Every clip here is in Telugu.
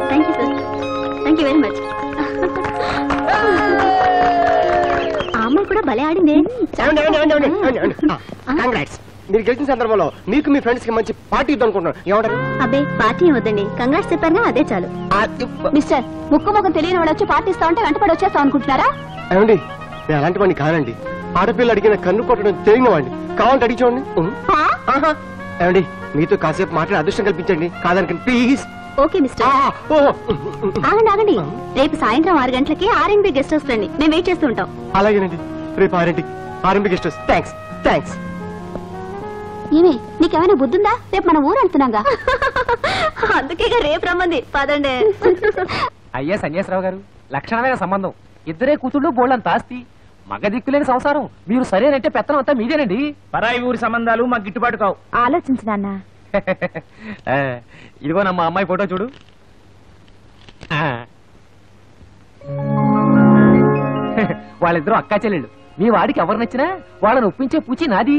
Thank you sir, thank you very much. ఆ అమ్మాయి కూడా భలే ఆడింది. కంగ్రాట్స్. మీరు గెలిచిన సందర్భంలో మీకు మీ ఫ్రెండ్స్ కి మంచి పార్టీ ఇద్దనుకుంటున్నాను. ఏమంటారు? అబ్బే పార్టీ వద్దండి, కంగ్రాట్స్ చెప్పారుగా అదే చాలు. మిస్టర్, ముక్కు ముఖం తెలియని వాడు వచ్చి పార్టీ ఇస్తా ఉంటే వెంటపడి వచ్చేస్తాం అనుకుంటున్నారా? ఏమండి, నేను అలాంటి వాడిని కానండి. ఆడపిల్ల అడిగిన కన్ను కొట్టడం తెలియని వాడిని. కావాలంటే అడిగి చూడండి. ఏమండి, మీతో కాసేపు మాట్లాడి అదృష్టం కల్పించండి. కాదనకండి ప్లీజ్. Okay mister. ఆగండి ఆగండి, రేపు సాయంత్రం 6 గంటలకి ఆర్ఎన్బి గెస్ట్ హౌస్ రండి, మేము వెయిట్ చేస్తూ ఉంటాం. అలాగేనండి, రేపు 6 R&B guest house. Thanks thanks. ఏమే, నీకేమైనా బుద్ధుందా? రేపు మన ఊరు వెళ్తున్నాగా. అందుకే రేపు రమ్మంది. పదండి. అయ్యా సన్యాసరావు గారు, లక్షణమైన సంబంధం. ఇద్దరే కూతుళ్ళు బోళ్ళంత ఆస్తి, మగ దిక్కులేని సంసారం. మీరు సరేనంటే పెత్తనం అంతా మీదేనండి. పరాయి ఊరి సంబంధాలు మాకు గిట్టుబాటు కావు. ఆలోచించు నాన్న. ఇదిగో నమ్మ అమ్మాయి ఫోటో చూడు. వాళ్ళిద్దరూ అక్కా చెల్లెళ్ళు. మీ వాడికి ఎవరు నచ్చినా వాళ్ళని ఒప్పించే పూచి నాది.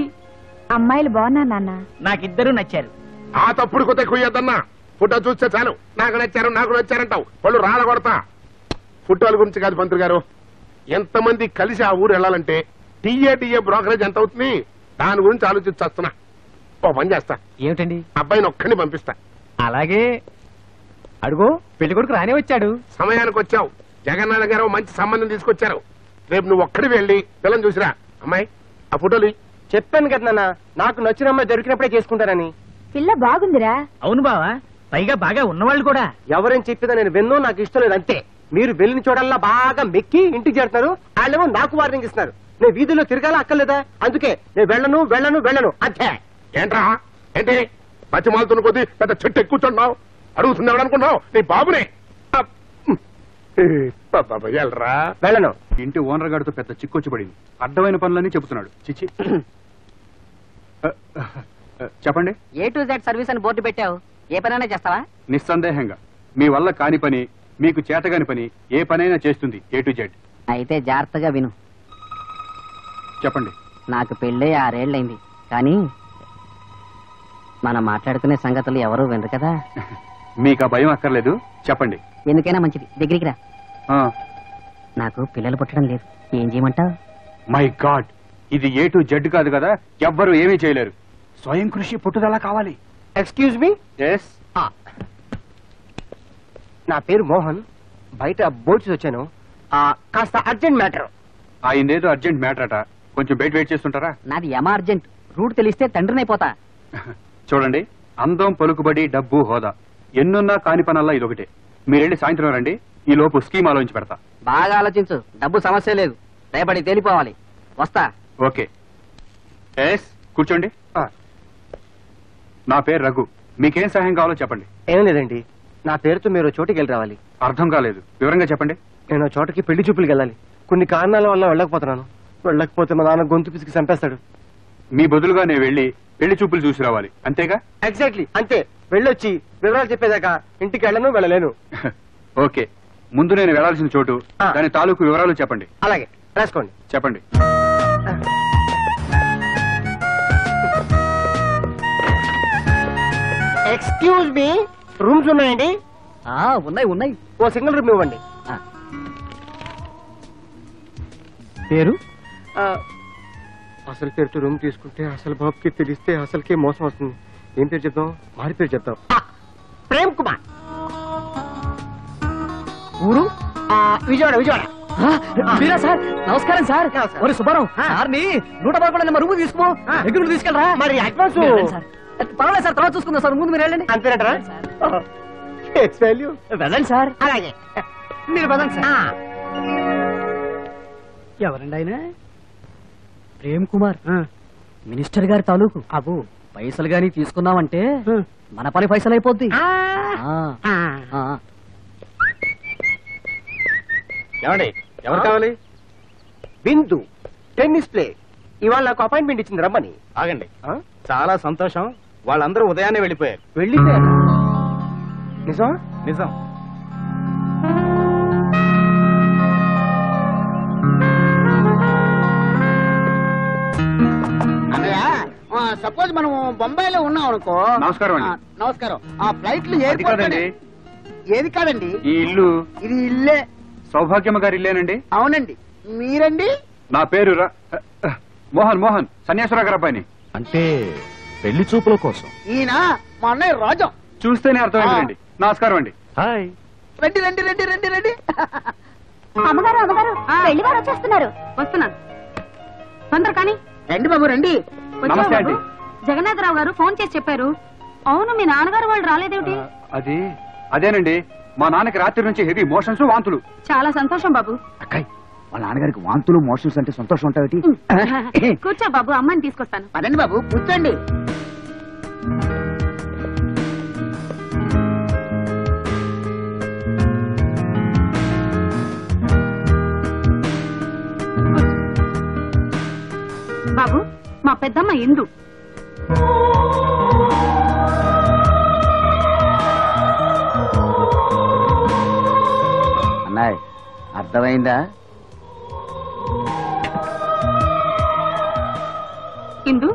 అమ్మాయిలు బాగున్నా నాన్న? నాకిద్దరూ నచ్చారు. ఆ తప్పుడు కొత్త కుయ్యద్దన్నా. ఫోటో చూస్తే చాలు నాకు నచ్చారంటావు. వాళ్ళు రాలగొడతా. ఫోటోల గురించి కాదు పంతులు గారు, ఎంతమంది కలిసి ఆ ఊరు వెళ్ళాలంటే టీఏ బ్రోకరేజ్ ఎంత అవుతుంది, దాని గురించి ఆలోచించేస్తున్నా. ఓ పని చేస్తా. ఏమిటండి? అబ్బాయిని ఒక్కడిని పంపిస్తా. అలాగే. అడుగో పెళ్లి కొడుకు రానే వచ్చాడు. సమయానికి వచ్చావు. జగన్నాథ గారు మంచి సంబంధం తీసుకొచ్చారు. రేపు నువ్వు ఒక్కడి వెళ్ళి పిల్లని చూసిరా. అమ్మాయి, ఆ ఫోటోలు చెప్పాను కదా నాన్న, నాకు నచ్చిన అమ్మాయి దొరికినప్పుడే చేసుకుంటానని. పిల్ల బాగుందిరా. అవును బావా, పైగా బాగా ఉన్నవాళ్ళు కూడా. ఎవరేం చెప్పినా నేను విన్నో, నాకు ఇష్టం లేదు అంతే. మీరు వెళ్ళిన చోటల్లా బాగా మెక్కి ఇంటికి చేరుతున్నారు. వాళ్ళేమో నాకు వార్నింగ్ ఇస్తున్నారు. నేను వీధుల్లో తిరగాల అక్కర్లేదా? అందుకే నేను వెళ్ళను అంతే. ఏంట్రా ఏంటి పచ్చిమాలతున్న కొద్ది పెద్ద చెట్టు ఎక్కుతున్నావు. అడుగుతున్నావు అనుకున్నావు నీ బాబునే. వెళ్ళరా. వెళ్ళను. ఇంటి ఓనర్ గారితో పెద్ద చిక్కొచ్చి పడింది. అడ్డమైన పనులన్నీ చెబుతున్నాడు. చిచ్చి. చెప్పండి. A to Z సర్వీస్ అని బోర్డు పెట్టావు, ఏ పనైనా చేస్తావా? నిస్సందేహంగా మీ వల్ల కాని పని, మీకు చేతగాని పని ఏ పనైనా చేస్తుంది A to Z. అయితే జాగ్రత్తగా విను. చెప్పండి. నాకు పెళ్ళే 6 ఏళ్లైంది, కానీ మనం మాట్లాడుకునే సంగతులు ఎవరూ వినరు కదా. మీకు ఆ భయం అక్కర్లేదు, చెప్పండి. ఎందుకైనా మంచిది, దగ్గరికి రా. నాకు పిల్లలు పుట్టడం లేదు, ఏం చేయమంటావు? మై గాడ్, ఇది A to Z కాదు కదా, ఎవ్వరూ ఏమీ చేయలేరు. స్వయం కృషి పట్టుదల కావాలి. Excuse me. ఎస్. నా పేరు మోహన్, బయట బోర్డ్స్ వచ్చాను. కాస్త అర్జెంట్ మ్యాటర్. ఆయనేదో అర్జెంట్ మ్యాటర్ అట, కొంచెం బయట వెయిట్ చేస్తుంటారా? నాది యమ అర్జెంట్, రూట్ తెలిస్తే తండ్రినైపోతా. చూడండి, అందం, పలుకుబడి, డబ్బు, హోదా ఎన్నున్నా కాని పనల్లా ఇదొకటే. మీరెళ్ళి సాయంత్రం రండి, ఈ లోపు స్కీమ్ ఆలోచించి పెడతా. బాగా ఆలోచించు, డబ్బు సమస్య లేదు, రేపటి తేలిపోవాలి. వస్తా. ఓకే. ఎస్, కూర్చోండి. నా పేరు రఘు, మీకేం సహాయం కావాలో చెప్పండి. ఏం లేదండి, నా పేరుతో మీరు చోటుకి వెళ్ళి రావాలి. అర్థం కాలేదు, వివరంగా చెప్పండి. నేను చోటకి పెళ్లి చూపులకి వెళ్ళాలి. కొన్ని కారణాల వల్ల వెళ్ళకపోతున్నాను. వెళ్ళకపోతే మా నాన్న గొంతు పిసికి చంపేస్తాడు. మీ బదులుగా నేను వెళ్ళి పెళ్లి చూపులు చూసి రావాలి, అంతేగా? ఎగ్జాక్ట్లీ అంతే. వెళ్ళొచ్చి వివరాలు చెప్పేదాకా ఇంటికి వెళ్ళలేను. ఓకే, ముందు నేను వెళ్లాల్సిన చోటు, దాని తాలూకు వివరాలు చెప్పండి. అలాగే, రాసుకోండి. చెప్పండి. ఎక్స్క్యూజ్ మీ, రూమ్స్ ఉన్నాయండి? ఉన్నాయి. ఓ సింగిల్ రూమ్ ఇవ్వండి. పేరు? అసలు పేరుతో రూమ్ తీసుకుంటే అసలు బాబుకి తెలిస్తే అసలుకే మోసం వస్తుంది. ఏం పేరు చెప్దాం? మారి పేరు చెప్దాం. ప్రేమ్ కుమార్. ఊరు? విజయవాడ. మీరా సార్? నమస్కారం సార్. మరి సుబ్బారావు సార్ని 111 నెంబర్ రూమ్ తీసుకో, దగ్గర తీసుకెళ్ళరా. మరి అడ్వాన్స్ పర్వాలేదు సార్, తర్వాత చూసుకుందాం సార్, ముందు మీరు వెళ్ళండి. అంతేనటరా? వెళ్ళండి సార్. అలాగే, మీరు వెళ్ళండి సార్. ఎవరండి ఆయన? ప్రేమ్ కుమార్, మినిస్టర్ గారి తాలూకు. అబ్బో, పైసలు గాని తీసుకున్నామంటే మన పని పైసలు అయిపోద్ది. ఏమండి, ఎవరు కావాలి? బిందు, టెన్నిస్ ప్లే. ఇవాళ నాకు అపాయింట్మెంట్ ఇచ్చింది, రమ్మని. ఆగండి, చాలా సంతోషం. వాళ్ళందరూ ఉదయాన్నే వెళ్ళిపోయారు. వెళ్ళిపోయారు? నిజం? నిజం. సపోజ్ మనం బొంబాయిలో ఉన్నాం అనుకో. నమస్కారం అండి. నమస్కారం. ఆ ఫ్లైట్లు అది కాదండి, ఏది కాదండి, ఈ ఇల్లు ఇది ఇల్లే. సౌభాగ్యమ్మ గారి ఇల్లేనండి. అవునండి. మీరండి? నా పేరు మోహన్. మోహన్ సన్యాసరావు గారి అబ్బాయిని. అంటే పెళ్లి చూపుల కోసం. ఈయన మా అన్నయ్య రాజం. చూస్తేనే అర్థమైందండి. నమస్కారం అండి. హాయ్. రండి రండి రండి రండి రండి. అమ్మగారు అమ్మగారు పెళ్లి వారు వచ్చేస్తున్నారు. వస్తున్నాను తొందర కానీ. రండి బాబు రండి. నమస్తే అండి. జగన్నాథరావు గారు ఫోన్ చేసి చెప్పారు. అవును మీ నాన్నగారు వాళ్ళు రాలేదేమిటి? అదేనండి, మా నాన్నకి రాత్రి నుంచి హెవీ మోషన్స్, వాంతులు. చాలా సంతోషం బాబు. అక్కయ్ వాళ్ళ నాన్నగారికి వాంతులు మోషన్స్ అంటే సంతోషం ఉంటాయి. కూర్చో బాబు, అమ్మని తీసుకొస్తాను. పదండి బాబు కూర్చోండి. బాబు మా పెద్దమ్మ ఇందు. అన్నాయ్ అర్థమైందా? ఇందు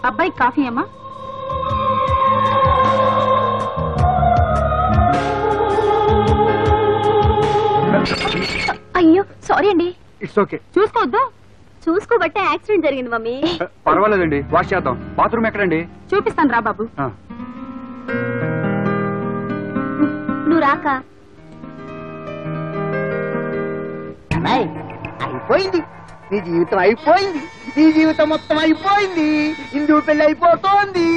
అబ్బాయి కాఫీ అమ్మా. అయ్యో సారీ అండి. It's okay. చూసుకోవద్దు. చూసుకోబట్టే యాక్సిడెంట్ జరిగింది మమ్మీ. పర్వాలేదండి, వాష్ చేద్దాం. బాత్రూమ్ ఎక్కడండి? చూపిస్తాను రా బాబు. నువ్వు రాక. అన్నాయ్ అయిపోయింది, నీ జీవితం అయిపోయింది, నీ జీవితం మొత్తం అయిపోయింది. ఇందు పెళ్లి అయిపోతోంది.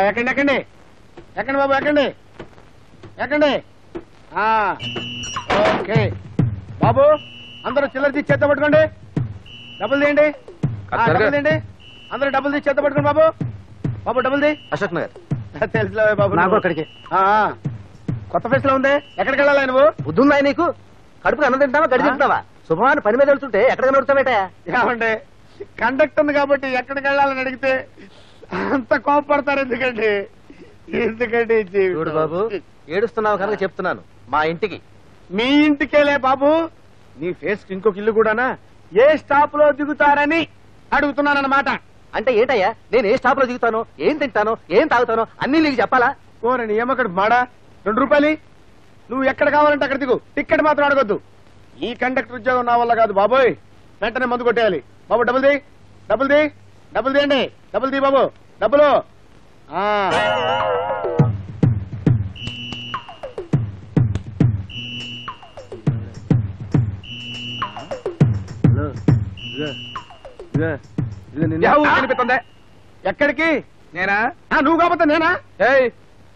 ఎక్కండి ఎక్కండి ఎక్కండి బాబు ఎక్కండి ఎక్కండి. ఓకే బాబు, అందరూ చిల్లర తీసి చేత పట్టుకోండి. డబ్బులు తీయండి, డబ్బులు తీయండి. అందరూ డబ్బులు తీసి చేత పట్టుకోండి బాబు. బాబు డబ్బులు తీ. అశోక్ నగర్. తెలుసులే బాబు. నాకు అక్కడికి. కొత్త ఫేస్ లో ఉంది. ఎక్కడికి వెళ్ళాలి నువ్వు? బుద్ధుందా నీకు? కడుపుకి అన్నం తింటావా, గడి తింటావా? శుభమాని పని మీద వెళ్తుంటే ఎక్కడికి నడుస్తావేట? ఏమండి, కండక్టర్ కాబట్టి ఎక్కడికి వెళ్ళాలని అడిగితే అంత కోపడతారు ఎందుకండి? ఎందుకండి చూడు బాబు, ఏడుస్తున్నావు కనుక చెప్తున్నాను. మా ఇంటికి. మీ ఇంటికేలే బాబు, నీ ఫేస్ ఇంకొక ఇల్లు కూడానా? ఏ స్టాప్ లో దిగుతారని అడుగుతున్నానన్నమాట. అంటే ఏంటయ్యా, నేను ఏ స్టాప్ లో దిగుతాను, ఏం తింటాను, ఏం తాగుతాను అన్ని నీకు చెప్పాలా? ఓరని ఏమక్కడ మాడా? 2 రూపాయలు నువ్వు ఎక్కడ కావాలంటే అక్కడ దిగు, టికెట్ మాత్రం అడగొద్దు. ఈ కండక్టర్ ఉద్యోగం నా వల్ల కాదు బాబోయ్. వెంటనే మందు కొట్టేయాలి. బాబు డబ్బులు ది, డబ్బులు ది, డబ్బులు తీయండి, డబ్బులు తీ బాబు, డబ్బులు. కనిపిస్తుంది. ఎక్కడికి? నేనా? నువ్వు కాకపోతే నేనా?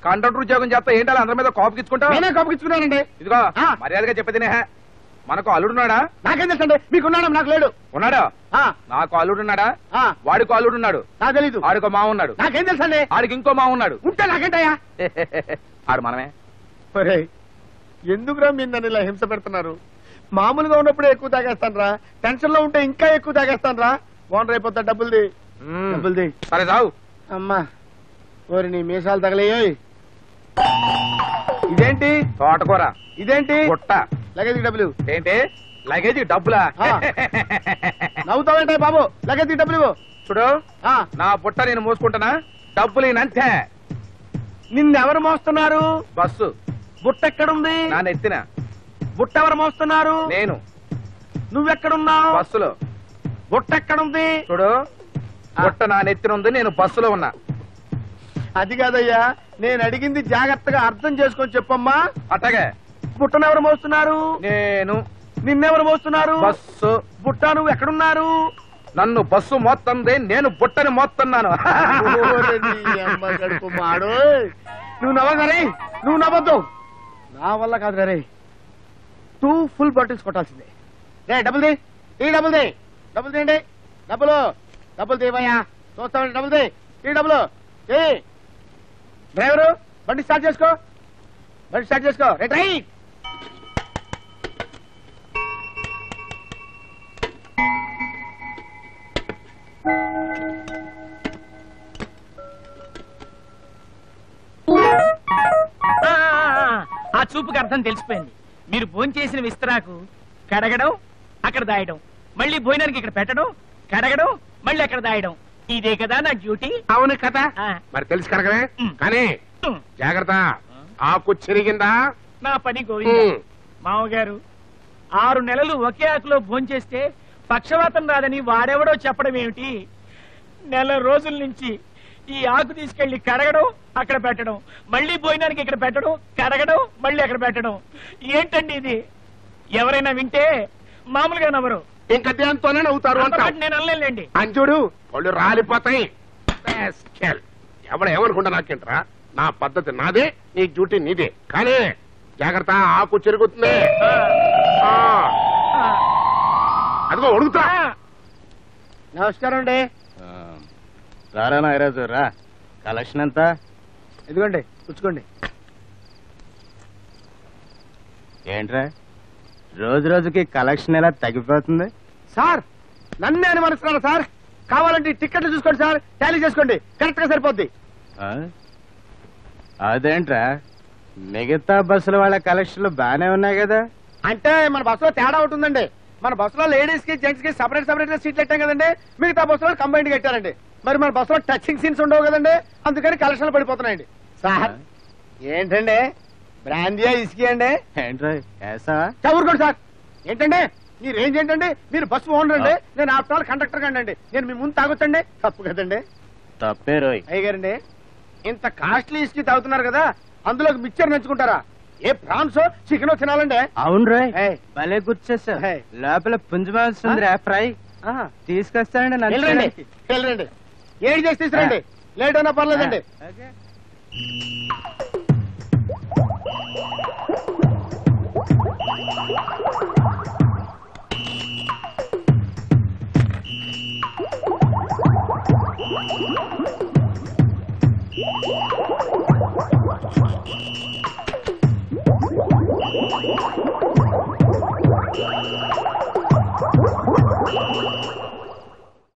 కండక్టర్ ఉద్యోగం చేస్తా ఏంటి అందరి మీద కోపకిచ్చుకుంటావు? నేనే కోపకిచ్చుకున్నానండి. ఇదిగో మర్యాదగా చెప్పేది మనకు అల్లుడున్నాడా? నాకేం తెలుసండి, మీకున్నాడా? నాకు లేడు. ఉన్నాడా? నాకు అల్లుడున్నాడా? వాడికో అల్లుడున్నాడు. నాకు తెలీదు. ఆడికో మా ఉన్నాడు. నాకేం తెలుసండి. ఆడికి ఇంకో మా ఉన్నాడు. ఉంటే నాకేంటయ్యా? ఆడు మనమే. ఎందుకురా మీరు నన్ను ఇలా హింస పెడుతున్నారు? మామూలుగా ఉన్నప్పుడే ఎక్కువ తాగేస్తాను రా, టెన్షన్ లో ఉంటే ఇంకా ఎక్కువ తాగేస్తాను రా. ఓనర్ అయిపోతా. డబ్బులుది, డబ్బులుది. సరే చావు. అమ్మా ఓరి నీ మీసాలు తగలేయోయ్. ఇదేంటి? తోటకూర. ఇదేంటి? గుట్ట. లగేజ్ డబ్బులు. ఏంటి లగేజ్ డబ్బులా? నవ్వుతావేంటాయి బాబు? లగేజ్ డబ్బులు ఇవ్వు. చూడు, నా బుట్ట నేను మోసుకుంటానా, డబ్బులు అంతే. నిన్నెవరు మోస్తున్నారు? బస్సు. బుట్ట ఎక్కడుంది? నా నెత్తిన. బుట్ట ఎవరు మోస్తున్నారు? నేను. నువ్వెక్కడున్నావు? బస్సులో. బుట్ట ఎక్కడుంది? చూడు, బుట్ట నా నెత్తిన ఉంది, నేను బస్సులో ఉన్నా. అది కాదయ్యా, నేను అడిగింది జాగ్రత్తగా అర్థం చేసుకొని చెప్పమ్మా. అట్టగే. బుట్టను ఎవరు మోస్తున్నారు? నేను. నిన్నెవరు మోస్తున్నారు? బస్సు. బుట్ట నువ్వు ఎక్కడున్నారు? నన్ను బస్సు మోస్తుంది, నేను బుట్టని మోస్తున్నాను. నువ్వు నవ్వగరే, నువ్వు నవ్వద్దు. నా వల్ల కాదు రే. 2 ఫుల్ బాటిల్స్ కొట్టాల్సిందే. రే డబ్బులు ది, ఈ డబ్బులు ది, డబ్బులు తీయండి. డబ్బులు, డబ్బులు తీవయ్యా. చూస్తామండి. డబ్బులు ది, ఈ డబ్బులు. డ్రైవరు బండి స్టార్ట్ చేసుకో, బండి స్టార్ట్ చేసుకో. Right right. ఆ చూపుకి అర్థం తెలిసిపోయింది. మీరు భోంచేసిన విస్తరాకు కడగడం, అక్కడ దాయడం, మళ్ళీ భోజనానికి ఇక్కడ పెట్టడం, కడగడం, మళ్ళీ ఎక్కడ దాయడం ఇదే కదా నా డ్యూటీ. అవును కదా ఆ. మరి తెలుసు కరగనే ఉమ్. కానీ ఉమ్. జాగ్రత్త ఆకు చెరిగిందా నా పని గోవింద. ఉమ్. మామగారు 6 నెలలు ఒకే ఆకులో భోంచేస్తే పక్షవాతం రాదని వాడెవడో చెప్పడం ఏమిటి? నెల రోజుల నుంచి ఈ ఆకు తీసుకెళ్లి కడగడం, అక్కడ పెట్టడం, మళ్ళీ భోజనానికి ఇక్కడ పెట్టడం, కడగడం, మళ్ళీ అక్కడ పెట్టడం. ఏంటండి ఇది? ఎవరైనా వింటే మామూలుగా నవ్వరు. ఇంకా దేంతోనే నవ్వుతారు అంటావు. అంతపాటు నేను అనలేండి. అంచుడు వాళ్ళు రాలిపోతాయి. Rascal. ఎవడ ఏమనుకుంటా నాకేంట్రా, నా పద్ధతి నాదే, నీ డ్యూటీ నీదే. కానీ జాగ్రత్త ఆకు చెరుగుతుంది. ఆ. అదిగో అడుగుతా. నమస్కారం అండి. రారా నాగరాజు రా. కలెక్షన్ ఎంత? ఇదిగోండి పుచ్చుకోండి. ఏంట్రా రోజు రోజుకి కలెక్షన్ ఎలా తగ్గిపోతుంది? సార్ నన్నే అనుమానిస్తున్నారు సార్. కావాలంటే ఈ టికెట్లు చూసుకోండి సార్, టాలీ చేసుకోండి, కరెక్ట్ గా సరిపోద్ది. అదేంట్రా మిగతా బస్సుల వాళ్ళ కలెక్షన్లు బానే ఉన్నాయి కదా? అంటే మన బస్సులో తేడా ఉంటుందండి. మన బస్సులో లేడీస్ కి జెంట్స్ కి సపరేట్ సపరేట్ గా సీట్లు పెట్టాం కదండి. మిగతా బస్సులో కంబైండ్ కట్టారండి. మరి మన బస్సులో టచింగ్ సీన్స్ ఉండవు కదండి, అందుకని కలెక్షన్లు పడిపోతున్నాయండి. సార్ ఏంటండి బ్రాందియా ఇసుకి అండి? ఏంట్రా వేసావా? చదువుకోండి సార్. ఏంటండి మీ రేంజ్ ఏంటండి? మీరు బస్సు ఓనర్ అండి, నేను ఆఫ్టర్ ఆల్ కండక్టర్ కండి. నేను మీ ముందు తాగొచ్చండి? తప్పు కదండి. తప్పే రోయ్. అయ్యగారండి ఇంత కాస్ట్లీ ఇసుకి తాగుతున్నారు కదా, అందులోకి మిక్చర్ నంచుకుంటారా? ఏ ప్రాన్స్ చికెన్ తినాలండి? అవును రోయ్, ఏయ్. భలే గుర్చేసా. ఏయ్. లోపల పుంజమాల్సిందిరా ఫ్రై ఆహా. తీసుకొస్తానండి. వెళ్ళండి వెళ్ళండి, ఏడు చేసి తీసుకురండి, లేట్ అయినా పర్లేదండి.